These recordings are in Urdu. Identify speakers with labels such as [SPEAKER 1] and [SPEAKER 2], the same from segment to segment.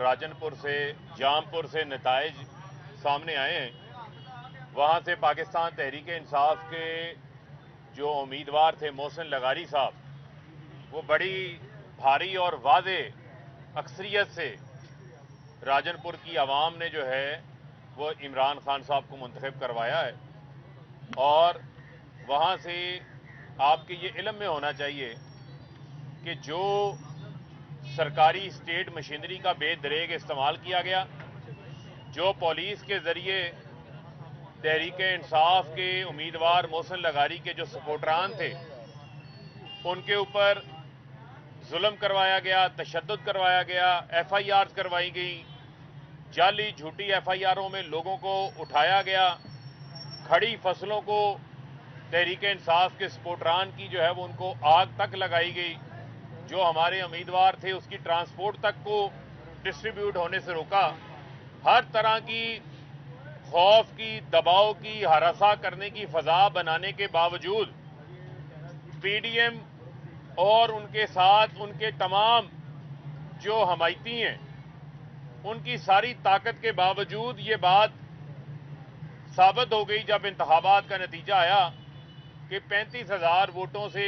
[SPEAKER 1] راجنپور سے جامپور سے نتائج سامنے آئے ہیں، وہاں سے پاکستان تحریک انصاف کے جو امیدوار تھے محسن لغاری صاحب، وہ بڑی بھاری اور واضح اکثریت سے راجنپور کی عوام نے جو ہے وہ عمران خان صاحب کو منتخب کروایا ہے۔ اور وہاں سے آپ کے یہ علم میں ہونا چاہیے کہ جو سرکاری اسٹیٹ مشینری کا بے دریغ استعمال کیا گیا، جو پولیس کے ذریعے تحریک انصاف کے امیدوار محسن لغاری کے جو سپورٹران تھے ان کے اوپر ظلم کروایا گیا، تشدد کروایا گیا، ایف آئی آرز کروائی گئی، جعلی جھوٹی ایف آئی آروں میں لوگوں کو اٹھایا گیا، کھڑی فصلوں کو تحریک انصاف کے سپورٹران کی جو ہے وہ ان کو آگ تک لگائی گئی، جو ہمارے امیدوار تھے اس کی ٹرانسپورٹ تک کو ڈسٹریبیوٹ ہونے سے روکا، ہر طرح کی خوف کی، دباؤ کی، ہراساں کرنے کی فضا بنانے کے باوجود پی ڈی ایم اور ان کے ساتھ ان کے تمام جو حمایتی ہیں ان کی ساری طاقت کے باوجود یہ بات ثابت ہو گئی جب انتخابات کا نتیجہ آیا کہ 35,000 ووٹوں سے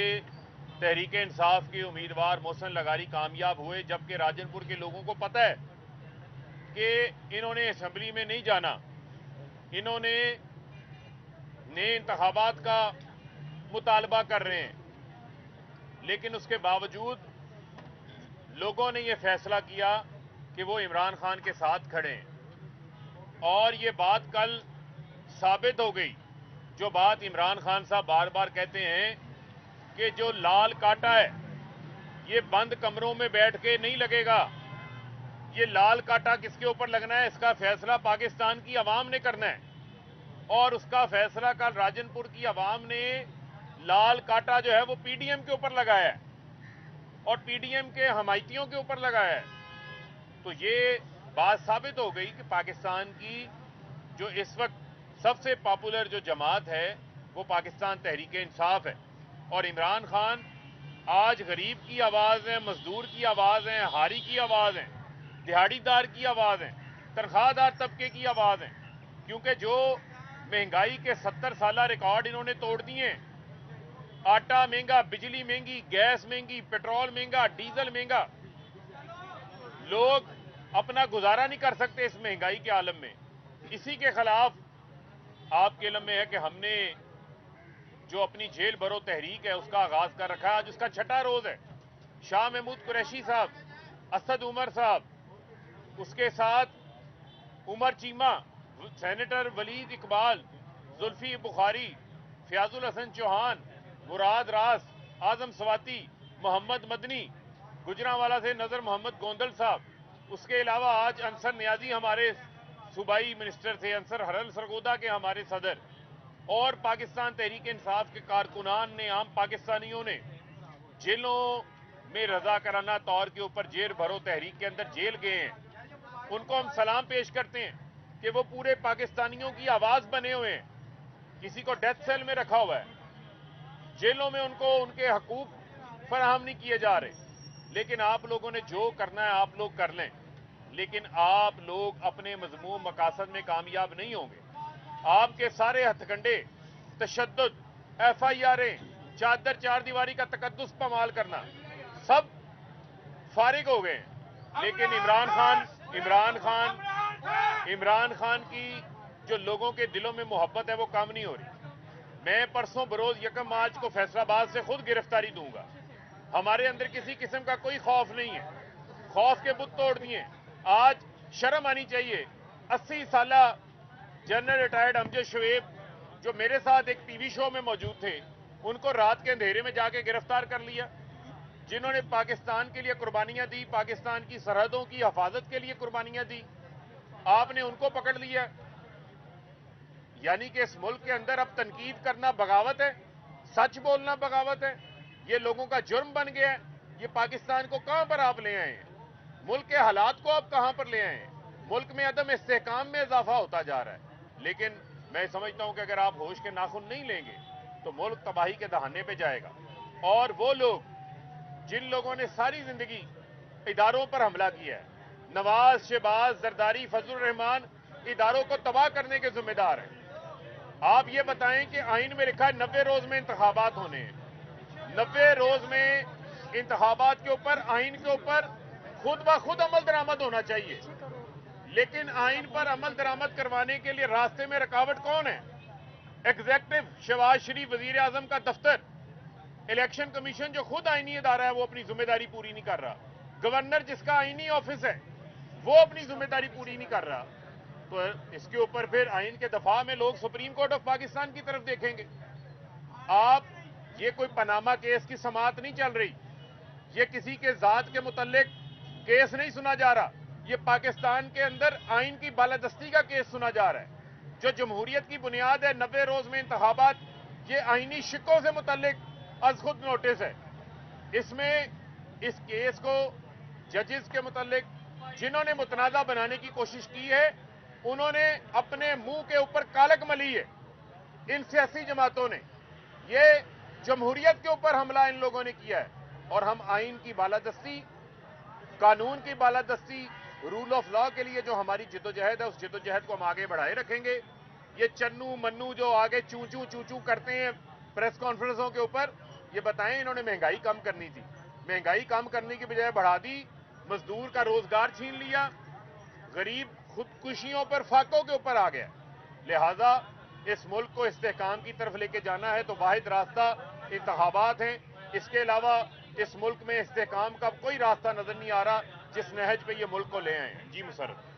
[SPEAKER 1] تحریک انصاف کے امیدوار محسن لغاری کامیاب ہوئے، جبکہ راجنپور کے لوگوں کو پتہ ہے کہ انہوں نے اسمبلی میں نہیں جانا، انہوں نے نئے انتخابات کا مطالبہ کر رہے ہیں، لیکن اس کے باوجود لوگوں نے یہ فیصلہ کیا کہ وہ عمران خان کے ساتھ کھڑے ہیں۔ اور یہ بات کل ثابت ہو گئی، جو بات عمران خان صاحب بار بار کہتے ہیں کہ جو لال کاٹا ہے یہ بند کمروں میں بیٹھ کے نہیں لگے گا، یہ لال کاٹا کس کے اوپر لگنا ہے اس کا فیصلہ پاکستان کی عوام نے کرنا ہے، اور اس کا فیصلہ کل راجنپور کی عوام نے لال کاٹا جو ہے وہ پی ڈی ایم کے اوپر لگایا ہے اور پی ڈی ایم کے حمایتیوں کے اوپر لگایا ہے۔ تو یہ بات ثابت ہو گئی کہ پاکستان کی جو اس وقت سب سے پاپولر جو جماعت ہے وہ پاکستان تحریک انصاف ہے، اور عمران خان آج غریب کی آواز ہے، مزدور کی آواز ہے، ہاری کی آواز ہے، دہاڑی دار کی آواز ہے، تنخواہ دار طبقے کی آواز ہے، کیونکہ جو مہنگائی کے 70 سالہ ریکارڈ انہوں نے توڑ دیے ہیں، آٹا مہنگا، بجلی مہنگی، گیس مہنگی، پیٹرول مہنگا، ڈیزل مہنگا، لوگ اپنا گزارا نہیں کر سکتے اس مہنگائی کے عالم میں۔ اسی کے خلاف آپ کے علم میں ہے کہ ہم نے جو اپنی جیل بھرو تحریک ہے اس کا آغاز کر رکھا ہے، آج اس کا 6واں روز ہے۔ شاہ محمود قریشی صاحب، اسد عمر صاحب، اس کے ساتھ عمر چیمہ، سینیٹر ولید اقبال، زلفی بخاری، فیاض الحسن چوہان، مراد راس، اعظم سواتی، محمد مدنی، گجرانوالہ سے نظر محمد گوندل صاحب، اس کے علاوہ آج انصر نیازی ہمارے صوبائی منسٹر تھے، انصر حرل سرگودا کے ہمارے صدر، اور پاکستان تحریک انصاف کے کارکنان نے، عام پاکستانیوں نے جیلوں میں رضاکارانہ طور کے اوپر جیل بھرو تحریک کے اندر جیل گئے ہیں، ان کو ہم سلام پیش کرتے ہیں کہ وہ پورے پاکستانیوں کی آواز بنے ہوئے ہیں۔ کسی کو ڈیتھ سیل میں رکھا ہوا ہے، جیلوں میں ان کو ان کے حقوق فراہم نہیں کیے جا رہے، لیکن آپ لوگوں نے جو کرنا ہے آپ لوگ کر لیں، لیکن آپ لوگ اپنے مذموم مقاصد میں کامیاب نہیں ہوں گے۔ آپ کے سارے ہتھ کنڈے، تشدد، ایف آئی آریں، چادر چار دیواری کا تقدس پامال کرنا، سب فارغ ہو گئے ہیں، لیکن عمران خان کی جو لوگوں کے دلوں میں محبت ہے وہ کم نہیں ہو رہی۔ میں پرسوں بروز 1 مارچ کو فیصل آباد سے خود گرفتاری دوں گا۔ ہمارے اندر کسی قسم کا کوئی خوف نہیں ہے، خوف کے بت توڑ دیے۔ آج شرم آنی چاہیے، 80 سالہ جنرل ریٹائرڈ امجد شعیب جو میرے ساتھ ایک ٹی وی شو میں موجود تھے، ان کو رات کے اندھیرے میں جا کے گرفتار کر لیا، جنہوں نے پاکستان کے لیے قربانیاں دی، پاکستان کی سرحدوں کی حفاظت کے لیے قربانیاں دی، آپ نے ان کو پکڑ لیا۔ یعنی کہ اس ملک کے اندر اب تنقید کرنا بغاوت ہے، سچ بولنا بغاوت ہے، یہ لوگوں کا جرم بن گیا ہے۔ یہ پاکستان کو کہاں پر آپ لے آئے ہیں؟ ملک کے حالات کو آپ کہاں پر لے آئے ہیں؟ ملک میں عدم استحکام میں اضافہ ہوتا جا رہا ہے۔ لیکن میں سمجھتا ہوں کہ اگر آپ ہوش کے ناخن نہیں لیں گے تو ملک تباہی کے دہانے پہ جائے گا، اور وہ لوگ جن لوگوں نے ساری زندگی اداروں پر حملہ کیا ہے، نواز، شہباز، زرداری، فضل الرحمان اداروں کو تباہ کرنے کے ذمہ دار ہیں۔ آپ یہ بتائیں کہ آئین میں لکھا ہے 90 روز میں انتخابات ہونے ہیں۔ 90 روز میں انتخابات کے اوپر، آئین کے اوپر خود بخود عمل درآمد ہونا چاہیے، لیکن آئین پر عمل درآمد کروانے کے لیے راستے میں رکاوٹ کون ہے؟ ایگزیکٹو شہباز شریف، وزیر اعظم کا دفتر، الیکشن کمیشن جو خود آئینی ادارہ ہے وہ اپنی ذمہ داری پوری نہیں کر رہا، گورنر جس کا آئینی آفس ہے وہ اپنی ذمہ داری پوری نہیں کر رہا، تو اس کے اوپر پھر آئین کے دفاع میں لوگ سپریم کورٹ آف پاکستان کی طرف دیکھیں گے۔ آپ، یہ کوئی پاناما کیس کی سماعت نہیں چل رہی، یہ کسی کے ذات کے متعلق کیس نہیں سنا جا رہا، یہ پاکستان کے اندر آئین کی بالادستی کا کیس سنا جا رہا ہے۔ جو جمہوریت کی بنیاد ہے 90 روز میں انتخابات، یہ آئینی شکوں سے متعلق از خود نوٹس ہے۔ اس میں اس کیس کو ججز کے متعلق جنہوں نے متنازع بنانے کی کوشش کی ہے انہوں نے اپنے منہ کے اوپر کالک ملی ہے۔ ان سیاسی جماعتوں نے یہ جمہوریت کے اوپر حملہ ان لوگوں نے کیا ہے، اور ہم آئین کی بالادستی، قانون کی بالادستی، رول آف لا کے لیے جو ہماری جدوجہد ہے اس جدوجہد کو ہم آگے بڑھائے رکھیں گے۔ یہ چنو منو جو آگے چوں کرتے ہیں پریس کانفرنسوں کے اوپر، یہ بتائیں انہوں نے مہنگائی کم کرنی تھی، مہنگائی کم کرنے کی بجائے بڑھا دی، مزدور کا روزگار چھین لیا، غریب خودکشیوں پر، فاقوں کے اوپر آ گیا۔ لہذا اس ملک کو استحکام کی طرف لے کے جانا ہے تو واحد راستہ انتخابات ہیں۔ اس کے علاوہ اس ملک میں استحکام کا کوئی راستہ نظر نہیں آ رہا جس نہج پہ یہ ملک کو لے آئے ہیں۔ جی مسرت۔